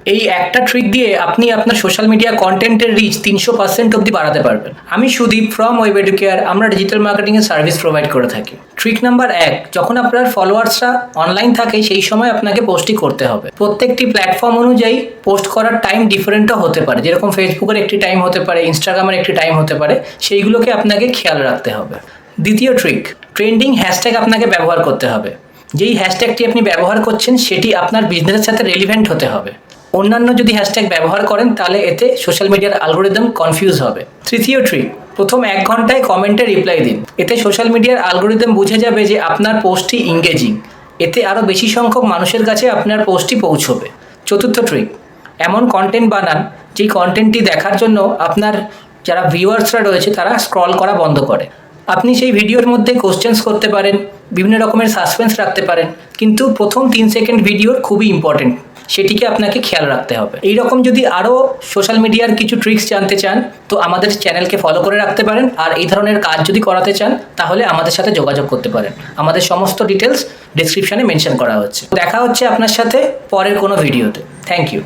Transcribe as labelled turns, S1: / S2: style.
S1: এই একটা ট্রিক দিয়ে আপনি আপনার সোশ্যাল মিডিয়া কন্টেন্টের রিচ 300% অবধি বাড়াতে পারবেন। আমি সুদীপ ফ্রম ওয়েব এডুকেয়ার, আমরা ডিজিটাল মার্কেটিংয়ের সার্ভিস প্রোভাইড করে থাকি। ট্রিক নাম্বার 1, যখন আপনার ফলোয়ার্সরা অনলাইন থাকে সেই সময় আপনাকে পোস্টই করতে হবে। প্রত্যেকটি প্ল্যাটফর্ম অনুযায়ী পোস্ট করার টাইম ডিফারেন্টও হতে পারে, যেরকম ফেসবুকের একটি টাইম হতে পারে, ইনস্টাগ্রামের একটি টাইম হতে পারে, সেইগুলোকে আপনাকে খেয়াল রাখতে হবে। দ্বিতীয় ট্রিক, ট্রেন্ডিং হ্যাশট্যাগ আপনাকে ব্যবহার করতে হবে। যেই হ্যাশট্যাগটি আপনি ব্যবহার করছেন সেটি আপনার বিজনেসের সাথে রেলিভেন্ট হতে হবে। অন্যান্য যদি হ্যাশট্যাগ ব্যবহার করেন তাহলে এতে সোশ্যাল মিডিয়ার অ্যালগরিদম কনফিউজ হবে। তৃতীয় ট্রিক, প্রথম 1 ঘন্টায় কমেন্টে রিপ্লাই দিন। এতে সোশ্যাল মিডিয়ার অ্যালগরিদম বুঝে যাবে যে আপনার পোস্টটি ইংগেজিং। এতে আরও বেশি সংখ্যক মানুষের কাছে আপনার পোস্টটি পৌঁছবে। চতুর্থ ট্রিক, এমন কন্টেন্ট বানান যেই কন্টেন্টটি দেখার জন্য আপনার যারা ভিউয়ার্সরা রয়েছে তারা স্ক্রল করা বন্ধ করে। আপনি সেই ভিডিওর মধ্যে কোশ্চেন্স করতে পারেন, বিভিন্ন রকমের সাসপেন্স রাখতে পারেন, কিন্তু প্রথম 3 সেকেন্ড ভিডিওর খুবই ইম্পর্টেন্ট, সেটিকে আপনাকে খেয়াল রাখতে হবে। এই রকম যদি আরও সোশ্যাল মিডিয়ার কিছু ট্রিক্স জানতে চান তো আমাদের চ্যানেলকে ফলো করে রাখতে পারেন, আর এই ধরনের কাজ যদি করাতে চান তাহলে আমাদের সাথে যোগাযোগ করতে পারেন। আমাদের সমস্ত ডিটেলস ডেসক্রিপশনে মেনশন করা হচ্ছে। দেখা হচ্ছে আপনার সাথে পরের কোনো ভিডিওতে। Thank you.